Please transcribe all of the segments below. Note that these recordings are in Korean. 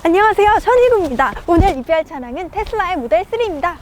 안녕하세요, 션이구입니다. 오늘 리뷰할 차량은 테슬라의 모델 3입니다.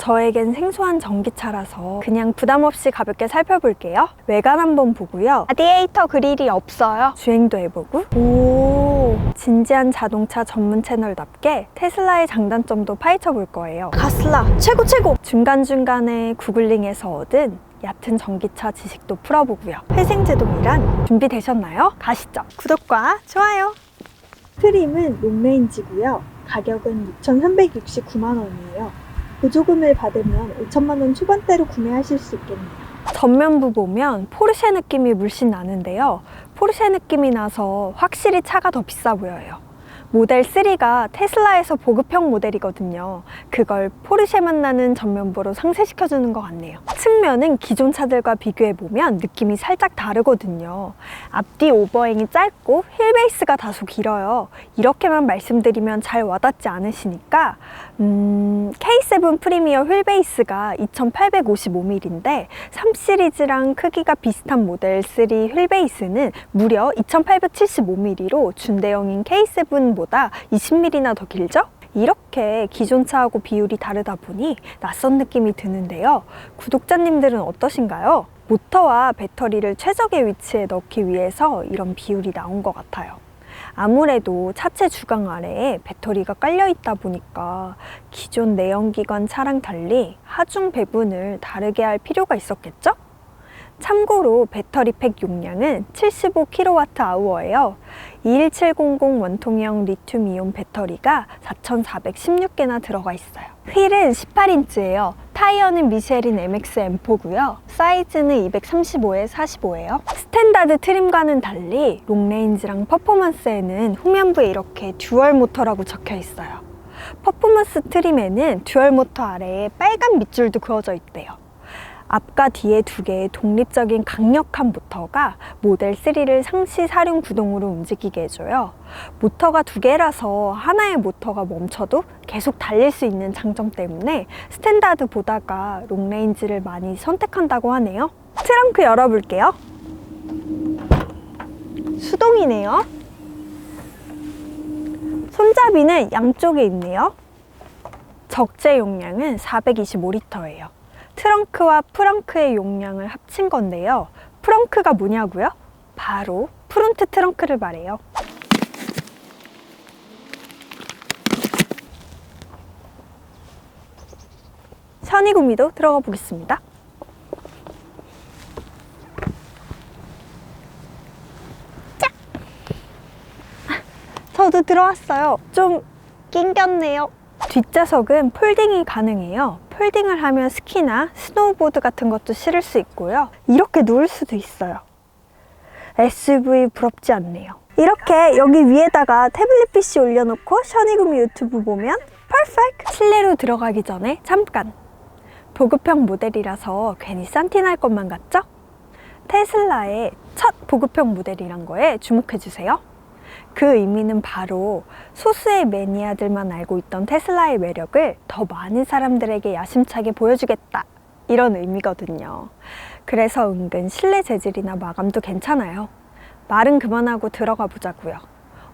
저에겐 생소한 전기차라서 그냥 부담없이 가볍게 살펴볼게요. 외관 한번 보고요. 라디에이터 그릴이 없어요. 주행도 해보고. 오, 진지한 자동차 전문 채널답게 테슬라의 장단점도 파헤쳐 볼 거예요. 가슬라 최고! 중간중간에 구글링에서 얻은 얕은 전기차 지식도 풀어보고요. 회생제동이란 준비되셨나요? 가시죠. 구독과 좋아요. 트림은 롱레인지고요. 가격은 6,369만 원이에요. 보조금을 받으면 5천만 원 초반대로 구매하실 수 있겠네요. 전면부 보면 포르쉐 느낌이 물씬 나는데요. 포르쉐 느낌이 나서 확실히 차가 더 비싸 보여요. 모델 3가 테슬라에서 보급형 모델이거든요. 그걸 포르쉐만 나는 전면부로 상쇄시켜주는 것 같네요. 측면은 기존 차들과 비교해보면 느낌이 살짝 다르거든요. 앞뒤 오버행이 짧고 휠베이스가 다소 길어요. 이렇게만 말씀드리면 잘 와닿지 않으시니까 K7 프리미어 휠베이스가 2855mm인데 3시리즈랑 크기가 비슷한 모델 3 휠베이스는 무려 2875mm로 준대형인 K7보다 20mm나 더 길죠? 이렇게 기존 차하고 비율이 다르다 보니 낯선 느낌이 드는데요. 구독자님들은 어떠신가요? 모터와 배터리를 최적의 위치에 넣기 위해서 이런 비율이 나온 것 같아요. 아무래도 차체 주강 아래에 배터리가 깔려 있다 보니까 기존 내연기관 차랑 달리 하중 배분을 다르게 할 필요가 있었겠죠? 참고로 배터리 팩 용량은 75kWh예요. 21700 원통형 리튬이온 배터리가 4416개나 들어가 있어요. 휠은 18인치예요. 타이어는 미쉐린 MX M4고요. 사이즈는 235/45예요. 스탠다드 트림과는 달리 롱레인지랑 퍼포먼스에는 후면부에 이렇게 듀얼 모터라고 적혀 있어요. 퍼포먼스 트림에는 듀얼 모터 아래에 빨간 밑줄도 그어져 있대요. 앞과 뒤에 두 개의 독립적인 강력한 모터가 모델 3를 상시 사륜 구동으로 움직이게 해줘요. 모터가 두 개라서 하나의 모터가 멈춰도 계속 달릴 수 있는 장점 때문에 스탠다드보다가 롱레인지를 많이 선택한다고 하네요. 트렁크 열어볼게요. 수동이네요. 손잡이는 양쪽에 있네요. 적재 용량은 425L예요. 트렁크와 프렁크의 용량을 합친 건데요. 프렁크가 뭐냐고요? 바로 프론트 트렁크를 말해요. 션이구미도 들어가 보겠습니다. 짝! 저도 들어왔어요. 좀 낑겼네요. 뒷좌석은 폴딩이 가능해요. 폴딩을 하면 스키나 스노우보드 같은 것도 실을 수 있고요. 이렇게 누울 수도 있어요. SUV 부럽지 않네요. 이렇게 여기 위에다가 태블릿 PC 올려놓고 션이구미 유튜브 보면 퍼펙트! 실내로 들어가기 전에 잠깐! 보급형 모델이라서 괜히 싼티 날 것만 같죠? 테슬라의 첫 보급형 모델이란 거에 주목해주세요. 그 의미는 바로 소수의 매니아들만 알고 있던 테슬라의 매력을 더 많은 사람들에게 야심차게 보여주겠다, 이런 의미거든요. 그래서 은근 실내 재질이나 마감도 괜찮아요. 말은 그만하고 들어가 보자고요.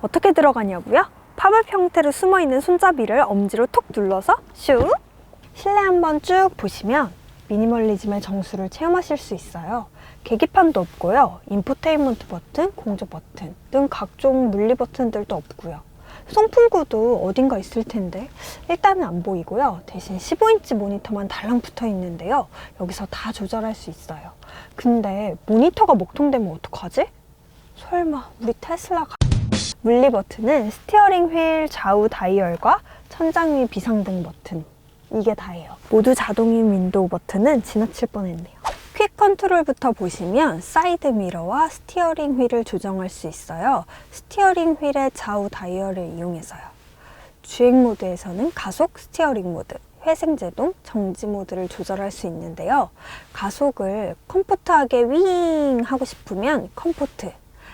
어떻게 들어가냐고요? 팝업 형태로 숨어있는 손잡이를 엄지로 톡 눌러서 슉! 실내 한번 쭉 보시면 미니멀리즘의 정수를 체험하실 수 있어요. 계기판도 없고요. 인포테인먼트 버튼, 공조 버튼 등 각종 물리 버튼들도 없고요. 송풍구도 어딘가 있을 텐데 일단은 안 보이고요. 대신 15인치 모니터만 달랑 붙어 있는데요. 여기서 다 조절할 수 있어요. 근데 모니터가 먹통되면 어떡하지? 설마 우리 테슬라가... 물리 버튼은 스티어링 휠 좌우 다이얼과 천장 위 비상등 버튼, 이게 다예요. 모두 자동인 윈도우 버튼은 지나칠 뻔했네요. 퀵 컨트롤부터 보시면 사이드 미러와 스티어링 휠을 조정할 수 있어요. 스티어링 휠의 좌우 다이얼을 이용해서요. 주행 모드에서는 가속, 스티어링 모드, 회생제동, 정지 모드를 조절할 수 있는데요. 가속을 컴포트하게 윙 하고 싶으면 컴포트,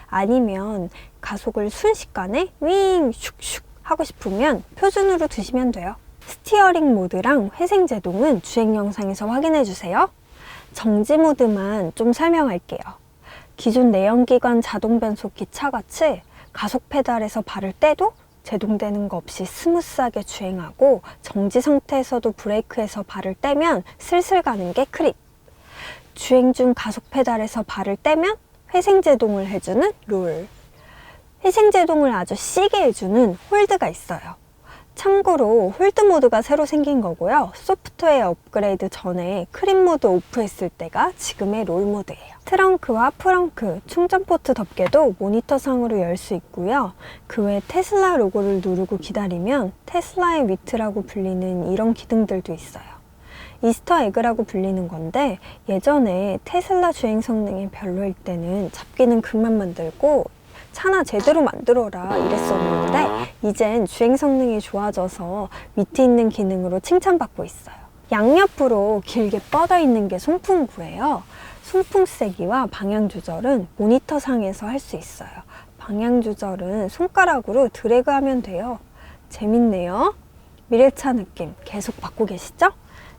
아니면 가속을 순식간에 윙 슉슉 하고 싶으면 표준으로 두시면 돼요. 스티어링 모드랑 회생제동은 주행 영상에서 확인해주세요. 정지 모드만 좀 설명할게요. 기존 내연기관 자동 변속기 차같이 가속 페달에서 발을 떼도 제동되는 거 없이 스무스하게 주행하고 정지 상태에서도 브레이크에서 발을 떼면 슬슬 가는 게 크립. 주행 중 가속 페달에서 발을 떼면 회생 제동을 해주는 롤. 회생 제동을 아주 시게 해주는 홀드가 있어요. 참고로 홀드 모드가 새로 생긴 거고요. 소프트웨어 업그레이드 전에 크립 모드 오프했을 때가 지금의 롤 모드예요. 트렁크와 프렁크, 충전 포트 덮개도 모니터상으로 열 수 있고요. 그 외 테슬라 로고를 누르고 기다리면 테슬라의 위트라고 불리는 이런 기능들도 있어요. 이스터 에그라고 불리는 건데 예전에 테슬라 주행 성능이 별로일 때는 잡기는 그만 만들고 차나 제대로 만들어라 이랬었는데 이젠 주행 성능이 좋아져서 위트 있는 기능으로 칭찬받고 있어요. 양옆으로 길게 뻗어 있는 게 송풍구예요. 송풍 세기와 방향 조절은 모니터 상에서 할 수 있어요. 방향 조절은 손가락으로 드래그하면 돼요. 재밌네요. 미래차 느낌 계속 받고 계시죠?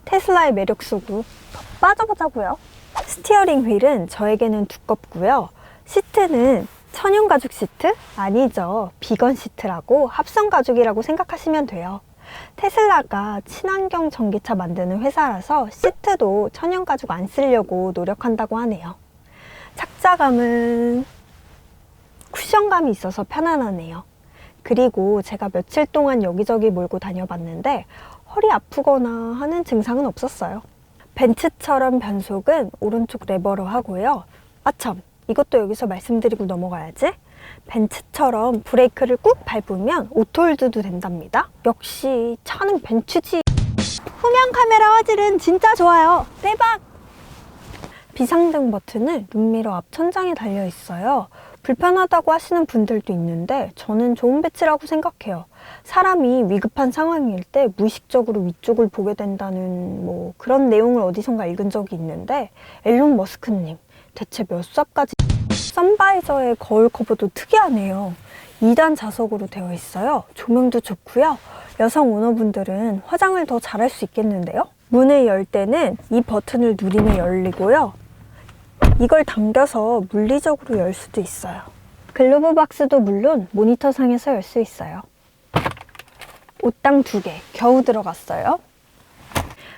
테슬라의 매력 속으로 더 빠져보자고요. 스티어링 휠은 저에게는 두껍고요. 시트는 천연 가죽 시트? 아니죠. 비건 시트라고 합성 가죽이라고 생각하시면 돼요. 테슬라가 친환경 전기차 만드는 회사라서 시트도 천연 가죽 안 쓰려고 노력한다고 하네요. 착자감은 쿠션감이 있어서 편안하네요. 그리고 제가 며칠 동안 여기저기 몰고 다녀봤는데 허리 아프거나 하는 증상은 없었어요. 벤츠처럼 변속은 오른쪽 레버로 하고요. 아참! 이것도 여기서 말씀드리고 넘어가야지. 벤츠처럼 브레이크를 꾹 밟으면 오토홀드도 된답니다. 역시 차는 벤츠지. 후면 카메라 화질은 진짜 좋아요. 대박! 비상등 버튼은 룸미러 앞 천장에 달려 있어요. 불편하다고 하시는 분들도 있는데 저는 좋은 배치라고 생각해요. 사람이 위급한 상황일 때 무의식적으로 위쪽을 보게 된다는 그런 내용을 어디선가 읽은 적이 있는데 앨런 머스크님 대체 몇 삽까지. 선바이저의 거울 커버도 특이하네요. 2단 자석으로 되어 있어요. 조명도 좋고요. 여성 오너분들은 화장을 더 잘할 수 있겠는데요. 문을 열 때는 이 버튼을 누르면 열리고요. 이걸 당겨서 물리적으로 열 수도 있어요. 글로브 박스도 물론 모니터상에서 열 수 있어요. 옷당 2개 겨우 들어갔어요.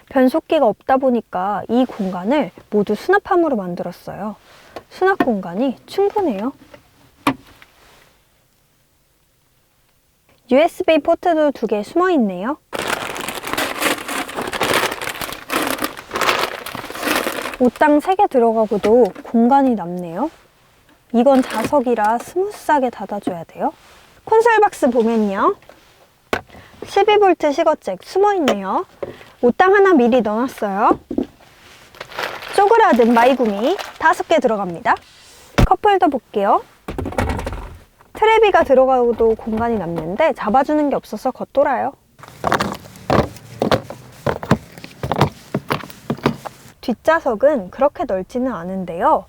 변속기가 없다 보니까 이 공간을 모두 수납함으로 만들었어요. 수납 공간이 충분해요. USB 포트도 2개 숨어 있네요. 옷당 3개 들어가고도 공간이 남네요. 이건 자석이라 스무스하게 닫아줘야 돼요. 콘솔 박스 보면요. 12V 시거잭 숨어 있네요. 옷당 하나 미리 넣어놨어요. 쪼그라든 마이구미 5개 들어갑니다. 컵홀더 볼게요. 트래비가 들어가도 공간이 남는데 잡아주는 게 없어서 겉돌아요. 뒷좌석은 그렇게 넓지는 않은데요.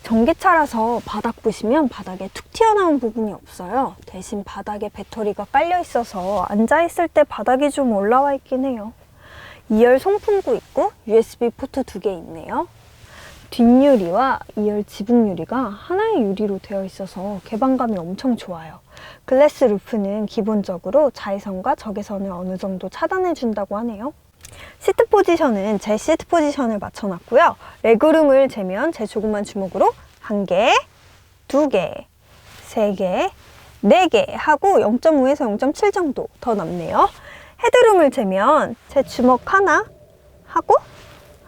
전기차라서 바닥 보시면 바닥에 툭 튀어나온 부분이 없어요. 대신 바닥에 배터리가 깔려 있어서 앉아있을 때 바닥이 좀 올라와 있긴 해요. 2열 송풍구 있고 USB 포트 2개 있네요. 뒷유리와 2열 지붕 유리가 하나의 유리로 되어 있어서 개방감이 엄청 좋아요. 글래스 루프는 기본적으로 자외선과 적외선을 어느 정도 차단해 준다고 하네요. 시트 포지션은 제 시트 포지션을 맞춰놨고요. 레그룸을 재면 제 조그만 주먹으로 1개, 2개, 3개, 4개 하고 0.5에서 0.7 정도 더 남네요. 헤드룸을 재면 제 주먹 하나 하고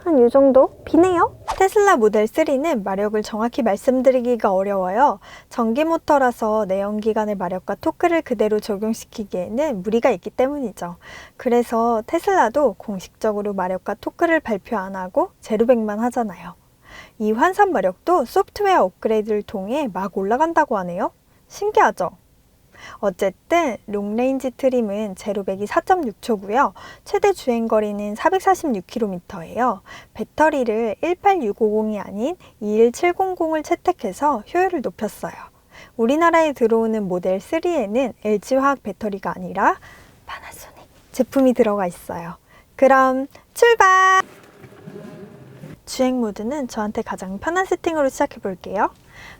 한 이 정도 비네요. 테슬라 모델 3는 마력을 정확히 말씀드리기가 어려워요. 전기 모터라서 내연기관의 마력과 토크를 그대로 적용시키기에는 무리가 있기 때문이죠. 그래서 테슬라도 공식적으로 마력과 토크를 발표 안 하고 제로백만 하잖아요. 이 환산 마력도 소프트웨어 업그레이드를 통해 막 올라간다고 하네요. 신기하죠? 어쨌든 롱레인지 트림은 제로백이 4.6초고요. 최대 주행거리는 446km예요. 배터리를 18650이 아닌 21700을 채택해서 효율을 높였어요. 우리나라에 들어오는 모델 3에는 LG화학 배터리가 아니라 파나소닉 제품이 들어가 있어요. 그럼 출발! 주행 모드는 저한테 가장 편한 세팅으로 시작해 볼게요.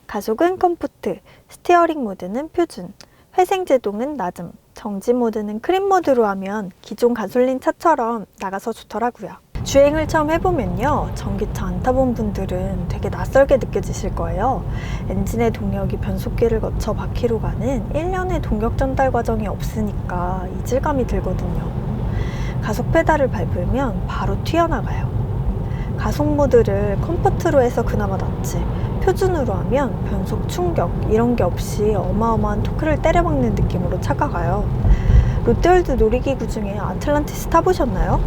가속은 컴포트, 스티어링 모드는 표준, 회생 제동은 낮음, 정지 모드는 크림 모드로 하면 기존 가솔린 차처럼 나가서 좋더라고요. 주행을 처음 해보면요, 전기차 안 타본 분들은 되게 낯설게 느껴지실 거예요. 엔진의 동력이 변속기를 거쳐 바퀴로 가는 1년의 동력 전달 과정이 없으니까 이질감이 들거든요. 가속 페달을 밟으면 바로 튀어나가요. 가속 모드를 컴포트로 해서 그나마 낫지, 표준으로 하면 변속 충격 이런 게 없이 어마어마한 토크를 때려박는 느낌으로 차가가요. 롯데월드 놀이기구 중에 아틀란티스 타보셨나요?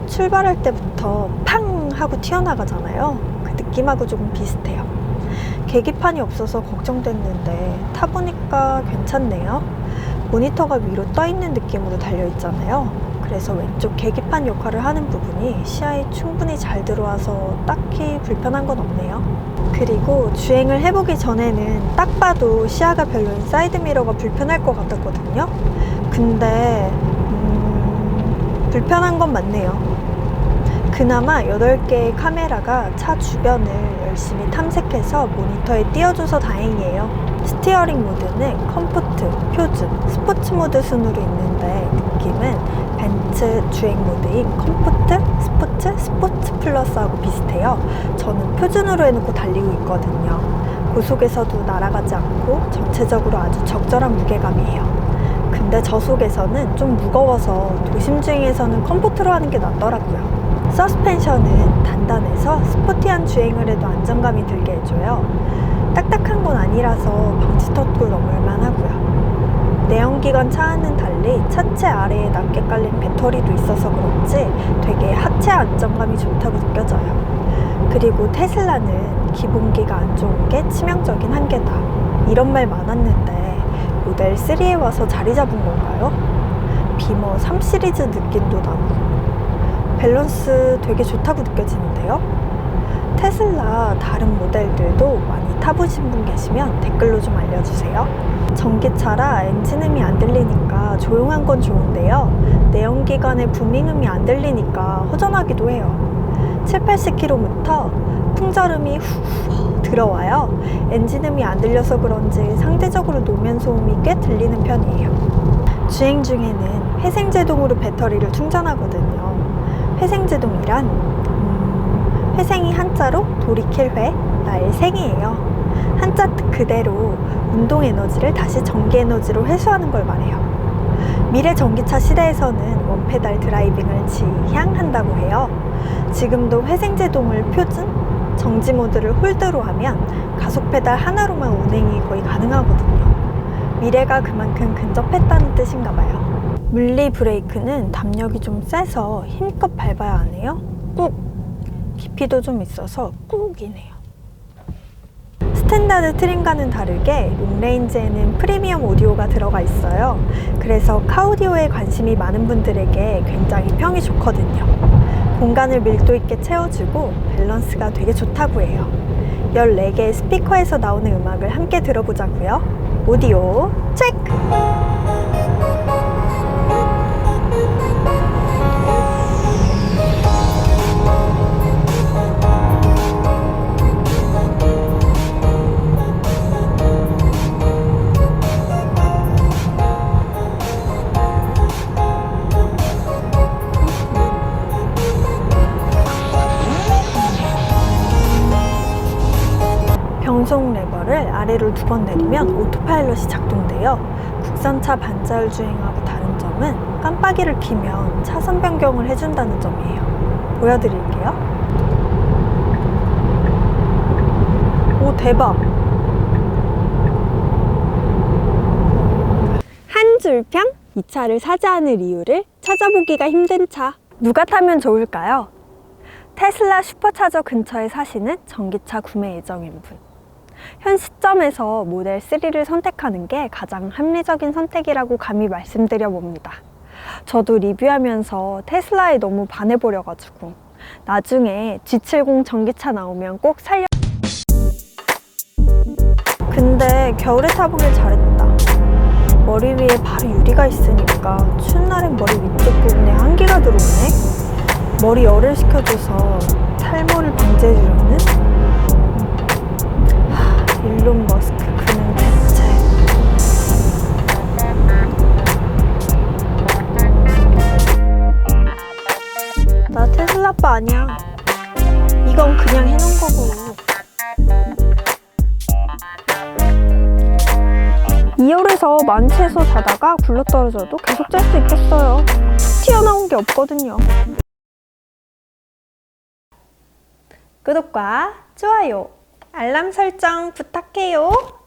출발할 때부터 팡 하고 튀어나가잖아요. 그 느낌하고 조금 비슷해요. 계기판이 없어서 걱정됐는데 타보니까 괜찮네요. 모니터가 위로 떠있는 느낌으로 달려있잖아요. 그래서 왼쪽 계기판 역할을 하는 부분이 시야에 충분히 잘 들어와서 딱히 불편한 건 없네요. 그리고 주행을 해보기 전에는 딱 봐도 시야가 별로인 사이드미러가 불편할 것 같았거든요. 근데 불편한 건 맞네요. 그나마 8개의 카메라가 차 주변을 열심히 탐색해서 모니터에 띄워줘서 다행이에요. 스티어링 모드는 컴포트, 표준, 스포츠 모드 순으로 있는데 느낌은 벤츠 주행 모드인 컴포트, 스포츠, 스포츠 플러스하고 비슷해요. 저는 표준으로 해놓고 달리고 있거든요. 고속에서도 날아가지 않고 전체적으로 아주 적절한 무게감이에요. 근데 저속에서는 좀 무거워서 도심 주행에서는 컴포트로 하는 게 낫더라고요. 서스펜션은 단단해서 스포티한 주행을 해도 안정감이 들게 해줘요. 딱딱한 건 아니라서 방지턱도 넘을만 하고요. 내연기관 차와는 달리 차체 아래에 낮게 깔린 배터리도 있어서 그런지 되게 하체 안정감이 좋다고 느껴져요. 그리고 테슬라는 기본기가 안 좋은 게 치명적인 한계다, 이런 말 많았는데 모델 3에 와서 자리 잡은 건가요? 비머 3 시리즈 느낌도 나고 밸런스 되게 좋다고 느껴지는데요. 테슬라 다른 모델들도 많이 타보신 분 계시면 댓글로 좀 알려주세요. 전기차라 엔진음이 안 들리니까 조용한 건 좋은데요, 내연기관의 부밍음이 안 들리니까 허전하기도 해요. 7-80km 풍절음이 후 들어와요. 엔진음이 안 들려서 그런지 상대적으로 노면 소음이 꽤 들리는 편이에요. 주행 중에는 회생제동으로 배터리를 충전하거든요. 회생제동이란 회생이 한자로 돌이킬 회, 나의 생이에요. 한자 뜻 그대로 운동 에너지를 다시 전기 에너지로 회수하는 걸 말해요. 미래 전기차 시대에서는 원페달 드라이빙을 지향한다고 해요. 지금도 회생제동을 표준, 정지 모드를 홀드로 하면 가속 페달 하나로만 운행이 거의 가능하거든요. 미래가 그만큼 근접했다는 뜻인가 봐요. 물리 브레이크는 담력이 좀 세서 힘껏 밟아야 하네요. 꾹! 깊이도 좀 있어서 꾹이네요. 스탠다드 트림과는 다르게 롱레인지에는 프리미엄 오디오가 들어가 있어요. 그래서 카오디오에 관심이 많은 분들에게 굉장히 평이 좋거든요. 공간을 밀도 있게 채워주고 밸런스가 되게 좋다고 해요. 14개의 스피커에서 나오는 음악을 함께 들어보자고요. 오디오 체크! 변속 레버를 아래로 2번 내리면 오토파일럿이 작동돼요. 국산차 반자율 주행하고 다른 점은 깜빡이를 켜면 차선 변경을 해준다는 점이에요. 보여드릴게요. 오, 대박! 한 줄평? 이 차를 사지 않을 이유를 찾아보기가 힘든 차. 누가 타면 좋을까요? 테슬라 슈퍼차저 근처에 사시는 전기차 구매 예정인 분. 현 시점에서 모델 3를 선택하는 게 가장 합리적인 선택이라고 감히 말씀드려 봅니다. 저도 리뷰하면서 테슬라에 너무 반해버려가지고 나중에 G70 전기차 나오면 꼭 살려. 근데 겨울에 타보길 잘했다. 머리 위에 바로 유리가 있으니까 추운 날엔 머리 위쪽 부분에 한기가 들어오네. 머리 열을 식혀줘서 탈모를 방지해주려는 일론 머스크 그는 대체 나 테슬라 아빠 아니야. 이건 그냥 해놓은 거고. 2열에서 만취해서 자다가 굴러떨어져도 계속 잘 수 있겠어요. 튀어나온 게 없거든요. 구독과 좋아요, 알람 설정 부탁해요.